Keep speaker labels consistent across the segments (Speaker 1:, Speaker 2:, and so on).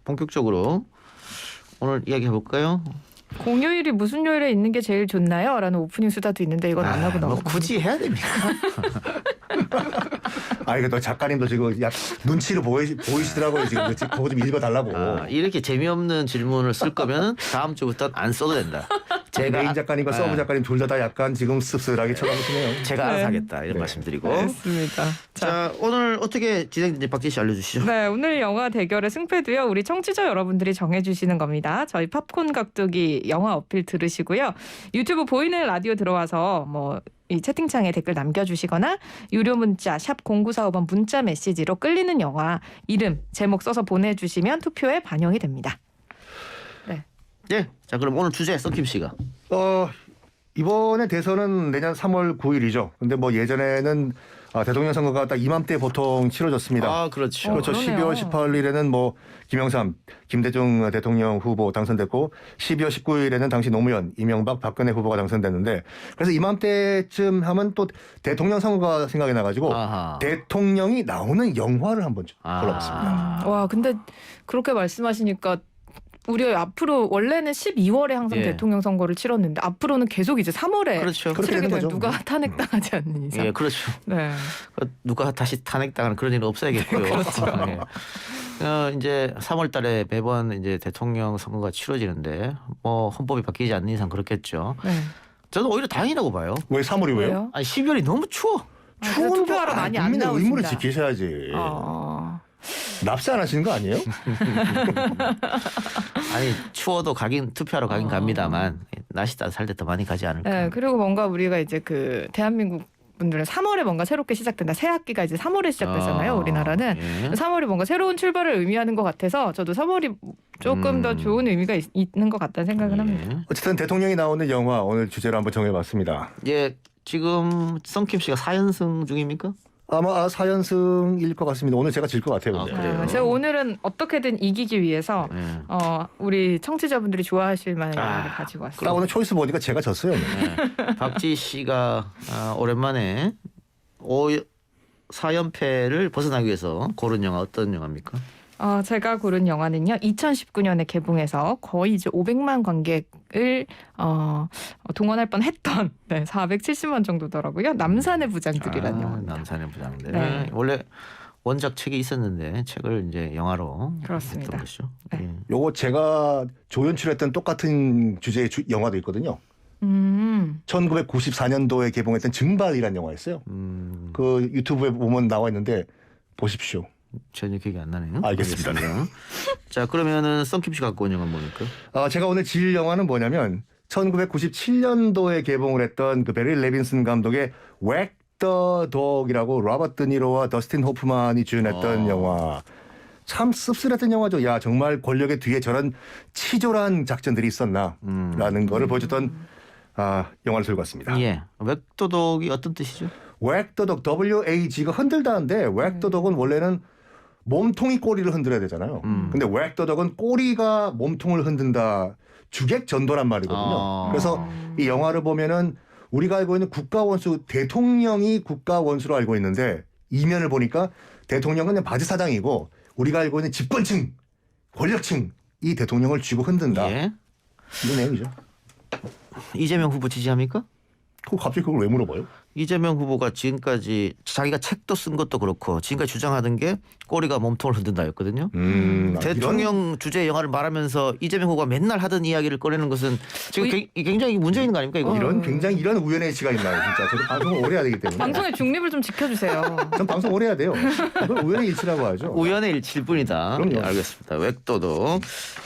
Speaker 1: 본격적으로 오늘 이야기 해볼까요?
Speaker 2: 공휴일이 무슨 요일에 있는 게 제일 좋나요? 라는 오프닝 수다도 있는데 이건 안 하고
Speaker 1: 뭐
Speaker 2: 넘어가.
Speaker 1: 굳이 해야 됩니까?
Speaker 3: 이거 또 작가님도 지금 눈치를 보이시더라고요. 지금 그거 좀 읽어달라고.
Speaker 1: 이렇게 재미없는 질문을 쓸 거면 다음 주부터 안 써도 된다. 제가
Speaker 3: 메인 작가님과 서브 작가님 둘 다 약간 지금 씁쓸하게 쳐다보시네요.
Speaker 1: 제가 알아서 하겠다 이런
Speaker 3: 네.
Speaker 1: 말씀드리고.
Speaker 2: 그렇습니다.
Speaker 1: 자 오늘 어떻게 진행되는지 박진 씨 알려주시죠.
Speaker 2: 네, 오늘 영화 대결의 승패도요. 우리 청취자 여러분들이 정해주시는 겁니다. 저희 팝콘 각도기 영화 어필 들으시고요. 유튜브 보이는 라디오 들어와서 이 채팅창에 댓글 남겨주시거나 유료 문자 샵 0945번 문자 메시지로 끌리는 영화 이름 제목 써서 보내주시면 투표에 반영이 됩니다.
Speaker 1: 예. 자 그럼 오늘 주제 썬킴 씨가.
Speaker 3: 이번에 대선은 내년 3월 9일이죠. 근데 예전에는 대통령 선거가 딱 이맘때 보통 치러졌습니다.
Speaker 1: 아 그렇죠.
Speaker 3: 그렇죠.
Speaker 2: 그러네요.
Speaker 3: 12월 18일에는 김영삼, 김대중 대통령 후보 당선됐고 12월 19일에는 당시 노무현, 이명박, 박근혜 후보가 당선됐는데 그래서 이맘때쯤 하면 또 대통령 선거가 생각이 나가지고
Speaker 1: 아하.
Speaker 3: 대통령이 나오는 영화를 한번 골라봤습니다.
Speaker 2: 와, 근데 그렇게 말씀하시니까 우리 앞으로 원래는 12월에 항상
Speaker 1: 예.
Speaker 2: 대통령 선거를 치렀는데 앞으로는 계속 이제 3월에
Speaker 1: 그렇죠.
Speaker 3: 그렇게
Speaker 2: 치르게
Speaker 3: 되는
Speaker 2: 되면
Speaker 3: 거죠.
Speaker 2: 누가 탄핵당하지 않는 이상.
Speaker 1: 예, 그렇죠.
Speaker 2: 네.
Speaker 1: 누가 다시 탄핵당하는 그런 일은 없어야겠고요.
Speaker 2: 그렇죠.
Speaker 1: 예. 이제 3월달에 매번 이제 대통령 선거가 치러지는데 헌법이 바뀌지 않는 이상 그렇겠죠.
Speaker 2: 네.
Speaker 1: 저는 오히려 다행이라고 봐요.
Speaker 3: 왜 3월이 왜요?
Speaker 2: 왜요?
Speaker 1: 아니 12월이 너무 추워.
Speaker 2: 그래서 투표하러 많이 안
Speaker 3: 국민의
Speaker 2: 나오신다.
Speaker 3: 의무를 지키셔야지. 납세 안 하시는 거 아니에요?
Speaker 1: 아니 추워도 투표하러 가긴 갑니다만 날씨 따뜻할 때 더 많이 가지 않을까.
Speaker 2: 네, 그리고 뭔가 우리가 이제 그 대한민국 분들은 3월에 뭔가 새롭게 시작된다. 새 학기가 이제 3월에 시작되잖아요. 우리나라는.
Speaker 1: 예.
Speaker 2: 3월이 뭔가 새로운 출발을 의미하는 것 같아서 저도 3월이 조금 더 좋은 의미가 있는 것 같다는 생각은 합니다.
Speaker 3: 어쨌든 대통령이 나오는 영화 오늘 주제로 한번 정해봤습니다.
Speaker 1: 예, 지금 썬킴 씨가 4연승 중입니까?
Speaker 3: 아마 4연승일 것 같습니다. 오늘 제가 질 것 같아요. 근데.
Speaker 1: 그래요?
Speaker 2: 제가 오늘은 어떻게든 이기기 위해서
Speaker 1: 예.
Speaker 2: 우리 청취자분들이 좋아하실 만한 영화를 가지고
Speaker 3: 딱
Speaker 2: 왔어요.
Speaker 3: 오늘 초이스 보니까 제가 졌어요.
Speaker 1: 네. 박지 씨가 오랜만에 4연패를 벗어나기 위해서 고른 영화 어떤 영화입니까?
Speaker 2: 제가 고른 영화는요. 2019년에 개봉해서 거의 이제 500만 관객을 동원할 뻔했던 470만 정도더라고요. 남산의 부장들이라는 영화입니다.
Speaker 1: 남산의 부장들.
Speaker 2: 네.
Speaker 1: 원래 원작 책이 있었는데 책을 이제 영화로
Speaker 2: 그렇습니다.
Speaker 1: 했던 것이죠.
Speaker 2: 네.
Speaker 1: 예.
Speaker 3: 요거 제가 조연출했던 똑같은 주제의 영화도 있거든요. 1994년도에 개봉했던 증발이라는 영화였어요. 그 유튜브에 보면 나와 있는데 보십시오.
Speaker 1: 전혀 기억이 안 나네요.
Speaker 3: 알겠습니다.
Speaker 1: 자 그러면은 썬킴 씨 갖고 온 영화 뭡니까?
Speaker 3: 제가 오늘 질 영화는 뭐냐면 1997년도에 개봉을 했던 그 베리 레빈슨 감독의 웩 더 독이라고 로버트 드니로와 더스틴 호프만이 주연했던 영화. 참 씁쓸했던 영화죠. 야 정말 권력의 뒤에 저런 치졸한 작전들이 있었나라는 거를 보여줬던 영화를 들고 왔습니다.
Speaker 1: 예. 웩도독이 어떤 뜻이죠?
Speaker 3: 웩 더 독 WAG가 흔들다는데 웩 더 독은 원래는 몸통이 꼬리를 흔들어야 되잖아요. 근데 웩 더 독은 꼬리가 몸통을 흔든다. 주객 전도란 말이거든요. 그래서 이 영화를 보면은 우리가 알고 있는 국가 원수 대통령이 국가 원수로 알고 있는데 이면을 보니까 대통령은 그냥 바지 사장이고 우리가 알고 있는 집권층, 권력층 이 대통령을 쥐고 흔든다.
Speaker 1: 예.
Speaker 3: 이런 내용이죠.
Speaker 1: 이재명 후보 지지합니까?
Speaker 3: 갑자기 그걸 왜 물어봐요?
Speaker 1: 이재명 후보가 지금까지 자기가 책도 쓴 것도 그렇고 지금까지 주장하던 게 꼬리가 몸통을 흔든다였거든요. 대통령 주제 영화를 말하면서 이재명 후보가 맨날 하던 이야기를 꺼내는 것은 지금 굉장히 문제 있는 거 아닙니까 이거?
Speaker 3: 이런 우연의 일치가 있나요, 진짜? 저도 방송을 오래 해야 되기 때문에.
Speaker 2: 방송의 중립을 좀 지켜주세요.
Speaker 3: 전 방송 오래 해야 돼요. 이걸 우연의 일치라고 하죠.
Speaker 1: 우연의 일치일 뿐이다.
Speaker 3: 그럼요.
Speaker 1: 네, 알겠습니다. 웩도독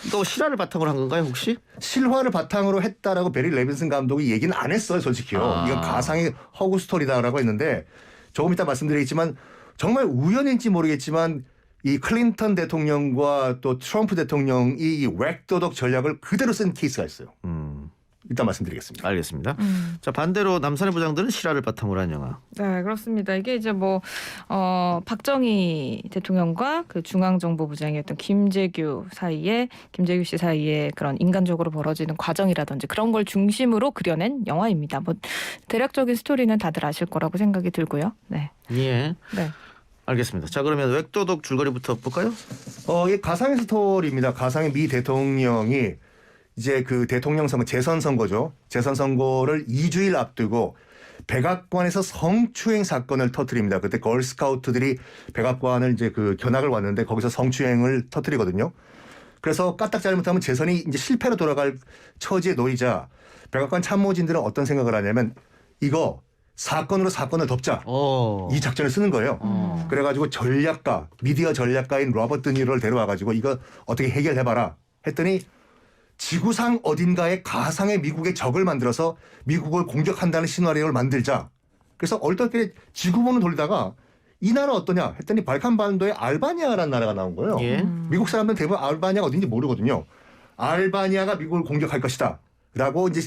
Speaker 1: 이거 실화를 바탕으로 한 건가요 혹시?
Speaker 3: 실화를 바탕으로 했다라고 베리 레빈슨 감독이 얘기는 안 했어요, 솔직히요. 이건 가상의 허구 스토리다라고 했는데 조금 이따 말씀드리겠지만 정말 우연인지 모르겠지만 이 클린턴 대통령과 또 트럼프 대통령이 이 웩도독 전략을 그대로 쓴 케이스가 있어요. 이따 말씀드리겠습니다.
Speaker 1: 알겠습니다. 자 반대로 남산의 부장들은 실화를 바탕으로 한 영화.
Speaker 2: 네, 그렇습니다. 이게 이제 박정희 대통령과 그 중앙정보부장이었던 김재규 씨 사이에 그런 인간적으로 벌어지는 과정이라든지 그런 걸 중심으로 그려낸 영화입니다. 대략적인 스토리는 다들 아실 거라고 생각이 들고요. 네.
Speaker 1: 예.
Speaker 2: 네.
Speaker 1: 알겠습니다. 자 그러면 웩도덕 줄거리부터 볼까요?
Speaker 3: 이게 가상의 스토리입니다. 가상의 미 대통령이 이제 그 대통령 선거 재선 선거죠. 재선 선거를 2주일 앞두고 백악관에서 성추행 사건을 터뜨립니다. 그때 걸스카우트들이 백악관을 이제 그 견학을 왔는데 거기서 성추행을 터뜨리거든요. 그래서 까딱 잘못하면 재선이 이제 실패로 돌아갈 처지에 놓이자 백악관 참모진들은 어떤 생각을 하냐면 이거 사건으로 사건을 덮자. 이 작전을 쓰는 거예요. 그래가지고 전략가, 미디어 전략가인 로버트 드니로를 데려와가지고 이거 어떻게 해결해봐라 했더니 지구상 어딘가에 가상의 미국의 적을 만들어서 미국을 공격한다는 시나리오를 만들자. 그래서 얼떨결에 지구본을 돌리다가 이 나라 어떠냐 했더니 발칸반도에 알바니아라는 나라가 나온 거예요.
Speaker 1: 예.
Speaker 3: 미국 사람들은 대부분 알바니아가 어딘지 모르거든요. 알바니아가 미국을 공격할 것이다. 라고 이제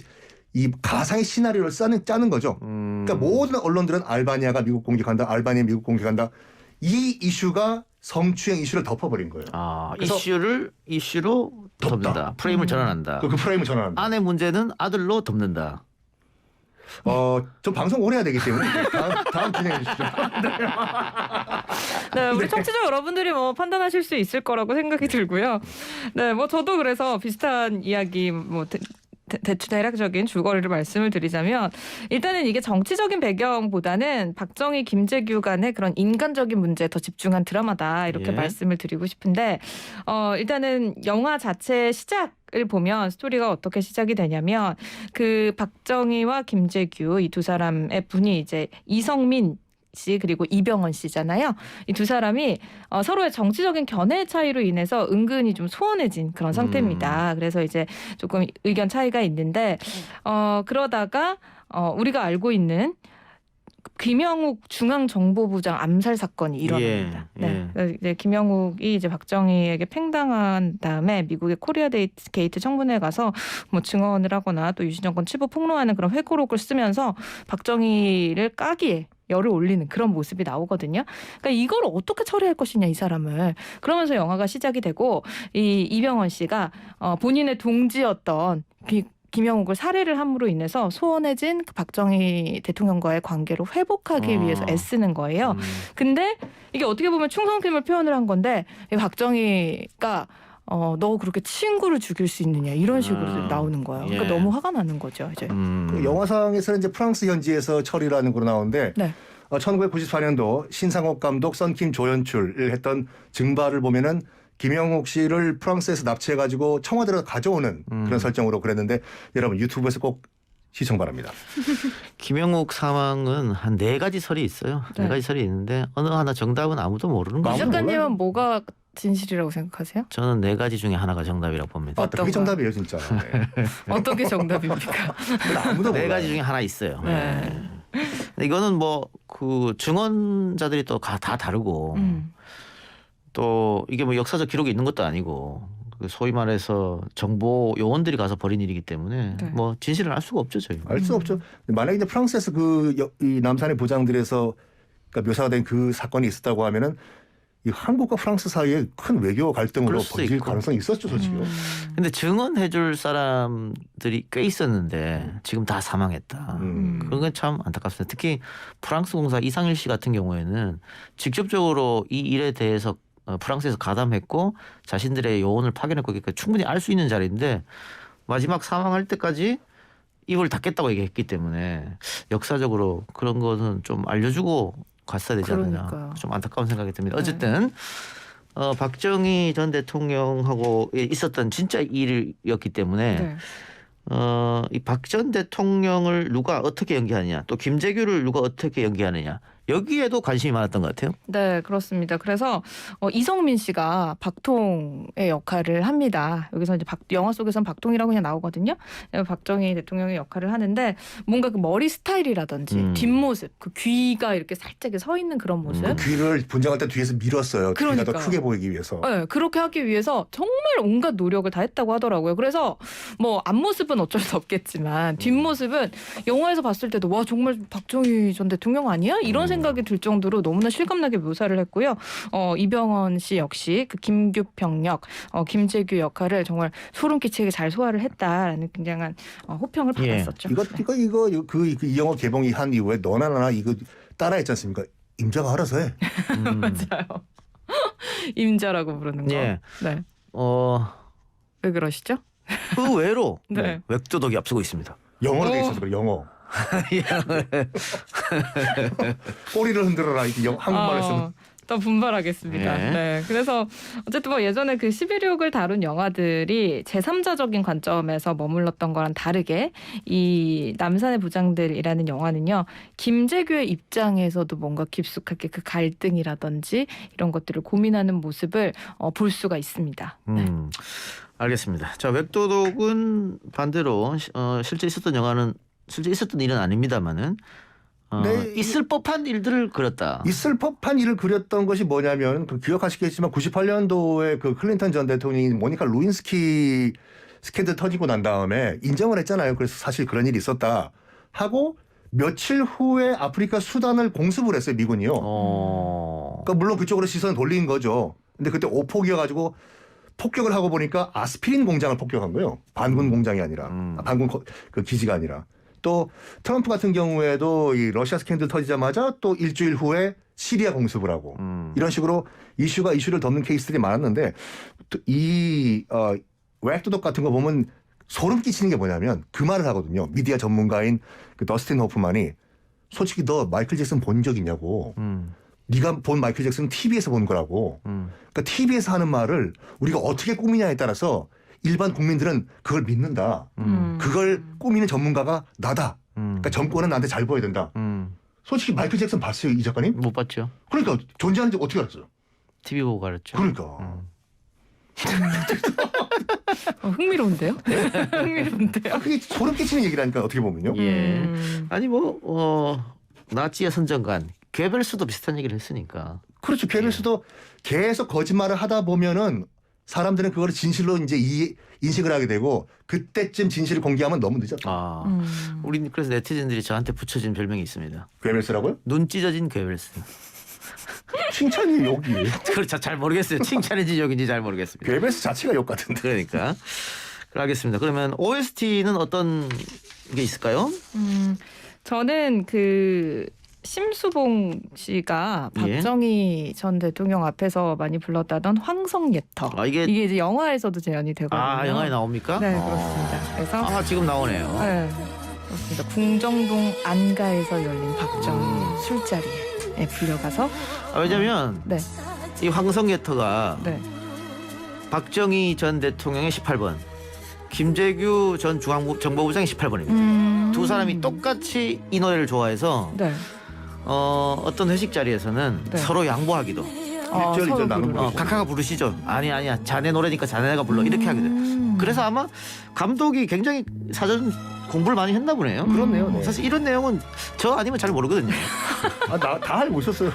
Speaker 3: 이 가상의 시나리오를 짜는 거죠. 그러니까 모든 언론들은 알바니아가 미국 공격한다. 알바니아 미국 공격한다. 이 이슈가 성추행 이슈를 덮어버린 거예요.
Speaker 1: 그래서 이슈로 덮는다. 프레임을 전환한다.
Speaker 3: 그 프레임을 전환한다.
Speaker 1: 아내 문제는 아들로 덮는다.
Speaker 3: 좀 방송 오래 해야 되기 때문에 다음 진행해 주시죠.
Speaker 2: 네, 우리 청취자 여러분들이 뭐 판단하실 수 있을 거라고 생각이 들고요. 네, 뭐 저도 그래서 비슷한 이야기 뭐 대략적인 줄거리를 말씀을 드리자면 일단은 이게 정치적인 배경보다는 박정희, 김재규 간의 그런 인간적인 문제에 더 집중한 드라마다 이렇게 말씀을 드리고 싶은데 일단은 영화 자체의 시작을 보면 스토리가 어떻게 시작이 되냐면 그 박정희와 김재규 이 두 사람의 분이 이제 이성민 씨 그리고 이병헌 씨잖아요. 이 두 사람이 서로의 정치적인 견해 차이로 인해서 은근히 좀 소원해진 그런 상태입니다. 그래서 이제 조금 의견 차이가 있는데 그러다가 우리가 알고 있는 김영욱 중앙정보부장 암살 사건이 일어납니다. 이제 김영욱이 이제 박정희에게 팽당한 다음에 미국의 코리아 게이트 청문회에 가서 뭐 증언을 하거나 또 유신 정권 치부 폭로하는 그런 회고록을 쓰면서 박정희를 까기에 열을 올리는 그런 모습이 나오거든요. 그러니까 이걸 어떻게 처리할 것이냐 이 사람을. 그러면서 영화가 시작이 되고 이 이병헌 씨가 본인의 동지였던 김영욱을 살해를 함으로 인해서 소원해진 그 박정희 대통령과의 관계를 회복하기 위해서 애쓰는 거예요. 근데 이게 어떻게 보면 충성심을 표현을 한 건데 박정희가 너 그렇게 친구를 죽일 수 있느냐 이런 식으로 나오는 거예요. 그러니까 너무 화가 나는 거죠. 이제.
Speaker 3: 그 영화상에서는 이제 프랑스 현지에서 처리라는 거로 나오는데 1994년도 신상옥 감독, 썬킴 조연출을 했던 증바를 보면은 김영욱 씨를 프랑스에서 납치해가지고 청와대로 가져오는 그런 설정으로 그랬는데 여러분 유튜브에서 꼭 시청 바랍니다.
Speaker 1: 김영욱 사망은 한 4가지 설이 있어요. 4가지 설이 있는데 어느 하나 정답은 아무도 모르는 거죠.
Speaker 2: 이 작가님은 뭐가 진실이라고 생각하세요?
Speaker 1: 저는 4가지 중에 하나가 정답이라고 봅니다.
Speaker 3: 그게 정답이에요 진짜. 네.
Speaker 2: 어떻게 정답입니까?
Speaker 3: 아무도
Speaker 1: 4가지 중에 하나 있어요. 네. 이거는 뭐 그 증언자들이 또 다 다르고 또 이게 뭐 역사적 기록이 있는 것도 아니고 소위 말해서 정보 요원들이 가서 벌인 일이기 때문에 뭐 진실을 알 수가 없죠 저희.
Speaker 3: 알 수 없죠. 만약에 이제 프랑스에서 이 남산의 보장들에서 그러니까 묘사가 된 그 사건이 있었다고 하면은 이 한국과 프랑스 사이에 큰 외교 갈등으로 번질 가능성이 있었죠, 솔직히요.
Speaker 1: 근데 증언해줄 사람들이 꽤 있었는데 지금 다 사망했다. 그런 건 참 안타깝습니다. 특히 프랑스 공사 이상일 씨 같은 경우에는 직접적으로 이 일에 대해서 프랑스에서 가담했고 자신들의 요원을 파견했고 그러니까 충분히 알 수 있는 자리인데 마지막 사망할 때까지 입을 닫겠다고 얘기했기 때문에 역사적으로 그런 것은 좀 알려주고 갔어야 되지 않느냐. 좀 안타까운 생각이 듭니다. 어쨌든 박정희 전 대통령하고 있었던 진짜 일이었기 때문에 이 박 전 대통령을 누가 어떻게 연기하느냐 또 김재규를 누가 어떻게 연기하느냐 여기에도 관심이 많았던 것 같아요.
Speaker 2: 네, 그렇습니다. 그래서 이성민 씨가 박통의 역할을 합니다. 여기서 이제 영화 속에서는 박통이라고 그냥 나오거든요. 박정희 대통령의 역할을 하는데 뭔가 그 머리 스타일이라든지 뒷모습, 그 귀가 이렇게 살짝 서 있는 그런 모습.
Speaker 3: 그 귀를 분장할 때 뒤에서 밀었어요. 귀가 더 크게 보이기 위해서.
Speaker 2: 네, 그렇게 하기 위해서 정말 온갖 노력을 다 했다고 하더라고요. 그래서 뭐 앞모습은 어쩔 수 없겠지만 뒷모습은 영화에서 봤을 때도 와 정말 박정희 전 대통령 아니야? 이런 생각이 들 정도로 너무나 실감나게 묘사를 했고요. 이병헌 씨 역시 그 김규평 역, 김재규 역할을 정말 소름 끼치게 잘 소화를 했다라는 굉장한 호평을 받았었죠.
Speaker 3: 이거 이 영화 개봉이 한 이후에 너나 나나 이거 따라했지 않습니까? 임자가 알아서 해.
Speaker 2: 맞아요. 임자라고 부르는 거.
Speaker 1: 예.
Speaker 2: 네. 왜 그러시죠?
Speaker 1: 의외로
Speaker 2: 네.
Speaker 1: 웩도덕이 앞서고 있습니다.
Speaker 3: 영어로 돼 있어서 그래. 영어. 꼬리를 흔들어라 이렇게 한국말로 쓰면.
Speaker 2: 더 분발하겠습니다.
Speaker 1: 예.
Speaker 2: 네. 그래서 어쨌든 뭐 예전에 그 11.6을 다룬 영화들이 제3자적인 관점에서 머물렀던 거랑 다르게 이 남산의 부장들이라는 영화는요. 김재규의 입장에서도 뭔가 깊숙하게 그 갈등이라든지 이런 것들을 고민하는 모습을 볼 수가 있습니다. 네.
Speaker 1: 알겠습니다. 자, 웩도덕은 반대로 실제 있었던 영화는 실제 있었던 일은 아닙니다만은
Speaker 3: 네,
Speaker 1: 있을 법한 일들을 그렸다.
Speaker 3: 있을 법한 일을 그렸던 것이 뭐냐면 그 기억하시겠지만 98년도에 그 클린턴 전 대통령이 모니카 루인스키 스캔들 터지고 난 다음에 인정을 했잖아요. 그래서 사실 그런 일이 있었다 하고 며칠 후에 아프리카 수단을 공습을 했어요. 미군이요. 그러니까 물론 그쪽으로 시선을 돌린 거죠. 근데 그때 오폭이어가지고 폭격을 하고 보니까 아스피린 공장을 폭격한 거예요. 반군 공장이 아니라 반군 그 기지가 아니라. 또 트럼프 같은 경우에도 이 러시아 스캔들 터지자마자 또 일주일 후에 시리아 공습을 하고 이런 식으로 이슈를 덮는 케이스들이 많았는데 이 웩도덕 같은 거 보면 소름 끼치는 게 뭐냐면 그 말을 하거든요. 미디어 전문가인 그 더스틴 호프만이 솔직히 너 마이클 잭슨 본 적 있냐고. 네가 본 마이클 잭슨은 TV에서 본 거라고. 그러니까 TV에서 하는 말을 우리가 어떻게 꾸미냐에 따라서 일반 국민들은 그걸 믿는다. 그걸 꾸미는 전문가가 나다. 그러니까 정권은 나한테 잘 보여야 된다. 솔직히 마이클 잭슨 봤어요, 이 작가님?
Speaker 1: 못 봤죠.
Speaker 3: 그러니까 존재하는지 어떻게 알았어요?
Speaker 1: TV 보고 알았죠.
Speaker 3: 그러니까.
Speaker 2: 흥미로운데요? 흥미로운데요?
Speaker 3: 그게 소름 끼치는 얘기라니까 어떻게 보면요.
Speaker 1: 예. 아니 나치의 선정관 괴벨스도 비슷한 얘기를 했으니까.
Speaker 3: 그렇죠. 괴벨스도 계속 거짓말을 하다 보면은 사람들은 그걸 진실로 이제 인식을 하게 되고 그때쯤 진실을 공개하면 너무 늦었다.
Speaker 1: 우리 그래서 네티즌들이 저한테 붙여준 별명이 있습니다.
Speaker 3: 괴벨스라고요?
Speaker 1: 눈 찢어진 괴벨스.
Speaker 3: 칭찬이 욕이.
Speaker 1: 그렇죠. 잘 모르겠어요. 칭찬인지 욕인지 잘 모르겠습니다.
Speaker 3: 괴벨스 자체가 욕 같은데.
Speaker 1: 그러니까. 알겠습니다. 그러면 OST는 어떤 게 있을까요?
Speaker 2: 저는 그 심수봉 씨가
Speaker 1: 예.
Speaker 2: 박정희 전 대통령 앞에서 많이 불렀다던 황성예터.
Speaker 1: 이게
Speaker 2: 이제 영화에서도 재현이 되거든요.
Speaker 1: 영화에 나옵니까?
Speaker 2: 네, 그렇습니다. 그래서
Speaker 1: 지금 나오네요.
Speaker 2: 네, 그렇습니다. 궁정동 안가에서 열린 박정희 술자리에 불려가서
Speaker 1: 왜냐면
Speaker 2: 네,
Speaker 1: 이 황성예터가
Speaker 2: 네,
Speaker 1: 박정희 전 대통령의 18번, 김재규 전 정보부장의 18번입니다. 두 사람이 똑같이 이 노래를 좋아해서
Speaker 2: 네.
Speaker 1: 어떤 회식 자리에서는
Speaker 2: 네.
Speaker 1: 서로 양보하기도.
Speaker 3: 일절
Speaker 2: 서로
Speaker 3: 나눈
Speaker 2: 부르는.
Speaker 3: 거죠.
Speaker 1: 각하가 부르시죠. 아니야 자네 노래니까 자네가 불러 이렇게 하게 돼. 그래서 아마 감독이 굉장히 사전 공부를 많이 했나 보네요.
Speaker 3: 그렇네요. 네.
Speaker 1: 사실 이런 내용은 저 아니면 잘 모르거든요.
Speaker 3: 다 알고 있었어요.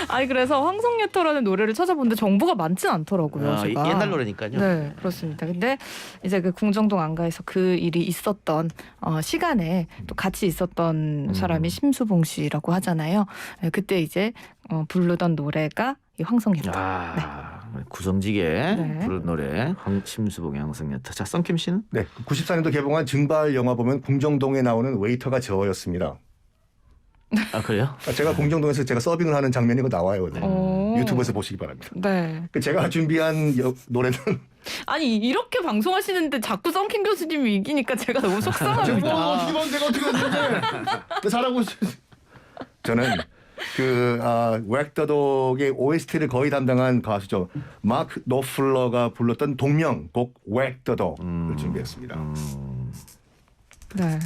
Speaker 2: 아니 그래서 황성예터라는 노래를 찾아보는데 정보가 많진 않더라고요. 제가.
Speaker 1: 옛날 노래니까요.
Speaker 2: 네, 그렇습니다. 근데 이제 그 궁정동 안가에서 그 일이 있었던 시간에 또 같이 있었던 사람이 심수봉 씨라고 하잖아요. 네, 그때 이제 부르던 노래가 이 황성예터.
Speaker 1: 구성지게
Speaker 2: 네.
Speaker 1: 부른 노래 심수봉의 황성예터. 자, 썬킴 씨는?
Speaker 3: 네, 94년도 개봉한 증발 영화 보면 궁정동에 나오는 웨이터가 저였습니다.
Speaker 1: 그래요?
Speaker 3: 제가 궁정동에서 제가 서빙을 하는 장면이 나와요. 네.
Speaker 2: 오.
Speaker 3: 유튜브에서 보시기 바랍니다.
Speaker 2: 네.
Speaker 3: 제가 준비한 노래는
Speaker 2: 아니 이렇게 방송하시는데 자꾸 썬킴 교수님이 이기니까 제가 너무 속상합니다.
Speaker 3: 어떻게 보면 내가 어떻게 했는데 잘하고 저는 웩도덕의 OST를 거의 담당한 가수죠. 마크 노플러가 불렀던 동명곡 웩도덕을 준비했습니다.
Speaker 2: 네.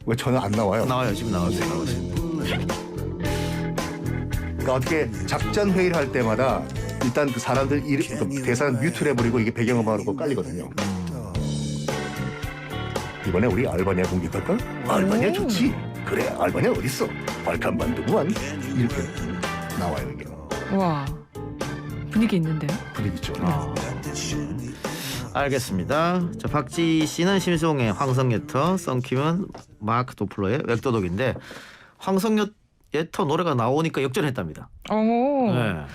Speaker 3: 왜 저는 안 나와요?
Speaker 1: 나와요. 지금 나왔어요.
Speaker 3: 그러니까 어떻게 작전 회의를 할 때마다 일단 그 사람들 대사는 뮤트를 해버리고 이게 배경음악으로 깔리거든요. 이번에 우리 알바니아 공격할까? 알바니아 좋지. 그래 알바니아 어딨어? 발칸 반도구만. 이렇게 나와요 이게.
Speaker 2: 와 분위기 있는데요.
Speaker 3: 분위기 있죠.
Speaker 1: 알겠습니다. 자, 박지희 씨는 심수봉의 황성예터, 썬킴은 마크 도플러의 웩도덕인데 황성예터 노래가 나오니까 역전했답니다. 네.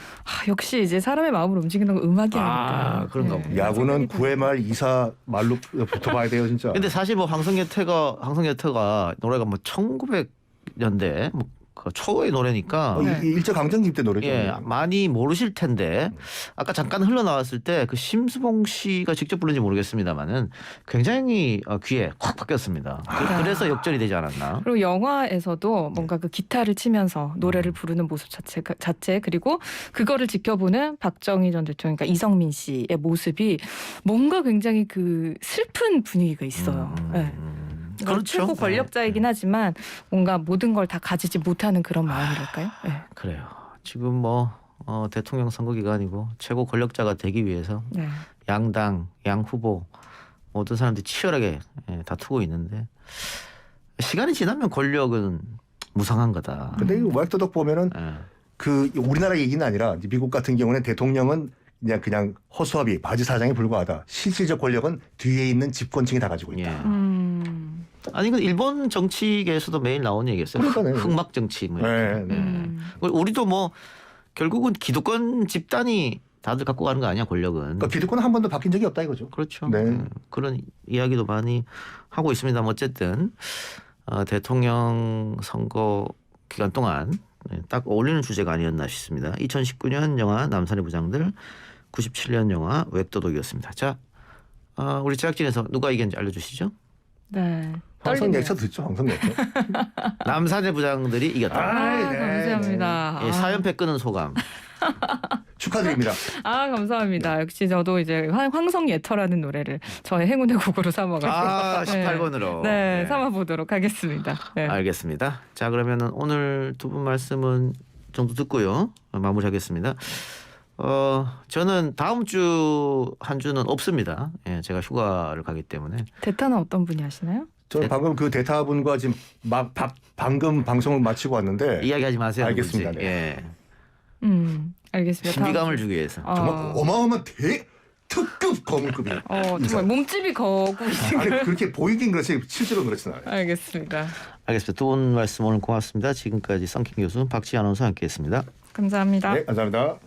Speaker 2: 역시 이제 사람의 마음을 움직이는 건 음악이 아닐까.
Speaker 1: 그런가 보네.
Speaker 3: 야구는 9회 말 2사 말로 붙어봐야 돼요 진짜.
Speaker 1: 근데 사실 황성예터가 노래가 1900년대 그 초의 노래니까
Speaker 2: 네.
Speaker 3: 일제 강점기 때 노래죠.
Speaker 1: 예, 많이 모르실 텐데 아까 잠깐 흘러나왔을 때 그 심수봉 씨가 직접 부른지 모르겠습니다만은 굉장히 귀에 확 박혔습니다. 그래서 역전이 되지 않았나.
Speaker 2: 그리고 영화에서도 뭔가 그 기타를 치면서 노래를 부르는 모습 자체 그리고 그거를 지켜보는 박정희 전 대통령, 그러니까 이성민 씨의 모습이 뭔가 굉장히 그 슬픈 분위기가 있어요. 네.
Speaker 1: 그렇죠.
Speaker 2: 최고 권력자이긴 하지만 뭔가 모든 걸 다 가지지 못하는 그런 마음이랄까요? 네.
Speaker 1: 그래요. 지금 뭐 대통령 선거 기간이고 최고 권력자가 되기 위해서
Speaker 2: 네.
Speaker 1: 양당, 양 후보 모든 사람들이 치열하게 다투고 있는데 시간이 지나면 권력은 무상한 거다.
Speaker 3: 근데 이 웩더덕 보면은
Speaker 1: 예.
Speaker 3: 그 우리나라 얘기는 아니라 이제 미국 같은 경우는 대통령은 그냥 허수아비 바지 사장에 불과하다. 실질적 권력은 뒤에 있는 집권층이 다 가지고 있다.
Speaker 1: 예. 아니 그 일본 정치계에서도 매일 나오는 얘기였어요.
Speaker 3: 그러니까요.
Speaker 1: 흑막 정치. 뭐
Speaker 3: 네, 네.
Speaker 1: 우리도 뭐 결국은 기득권 집단이 다들 갖고 가는 거 아니야 권력은.
Speaker 3: 그러니까 기득권은 한 번도 바뀐 적이 없다 이거죠.
Speaker 1: 그렇죠.
Speaker 3: 네.
Speaker 1: 그런 이야기도 많이 하고 있습니다만 어쨌든 대통령 선거 기간 동안 딱 어울리는 주제가 아니었나 싶습니다. 2019년 영화 남산의 부장들, 97년 영화 웩도독이었습니다. 자, 우리 제작진에서 누가 이겼는지 알려주시죠.
Speaker 2: 네.
Speaker 3: 황성 예차 듣죠. 황성 예차.
Speaker 1: 남산의 부장들이 이겼다.
Speaker 2: 감사합니다.
Speaker 1: 예, 사연패 끄는 소감.
Speaker 3: 축하드립니다.
Speaker 2: 감사합니다. 역시 저도 이제 황성예터라는 노래를 저의 행운의 곡으로 삼아가지고
Speaker 1: 18번으로.
Speaker 2: 네, 삼아보도록 하겠습니다. 네.
Speaker 1: 알겠습니다. 자, 그러면은 오늘 두 분 말씀은 정도 듣고요. 마무리하겠습니다. 저는 다음 주 한 주는 없습니다. 예, 제가 휴가를 가기 때문에.
Speaker 2: 대타는 어떤 분이 하시나요?
Speaker 3: 저는 방금 그 대타분과 지금 방금 방송을 마치고 왔는데
Speaker 1: 이야기하지 마세요.
Speaker 3: 알겠습니다.
Speaker 1: 누군지.
Speaker 3: 네.
Speaker 1: 예.
Speaker 2: 알겠습니다.
Speaker 1: 신비감을 주기 위해서.
Speaker 3: 정말 어마어마한 특급 거물급이에요.
Speaker 2: 정말 몸집이 거구이신
Speaker 3: 아니
Speaker 2: 걸.
Speaker 3: 그렇게 보이긴 그렇지 실제로 그렇진 않아요.
Speaker 2: 알겠습니다.
Speaker 1: 알겠습니다. 두 분 말씀 오늘 고맙습니다. 지금까지 썬킹 교수 박지희 아나운서와 함께했습니다.
Speaker 2: 감사합니다.
Speaker 3: 네, 감사합니다.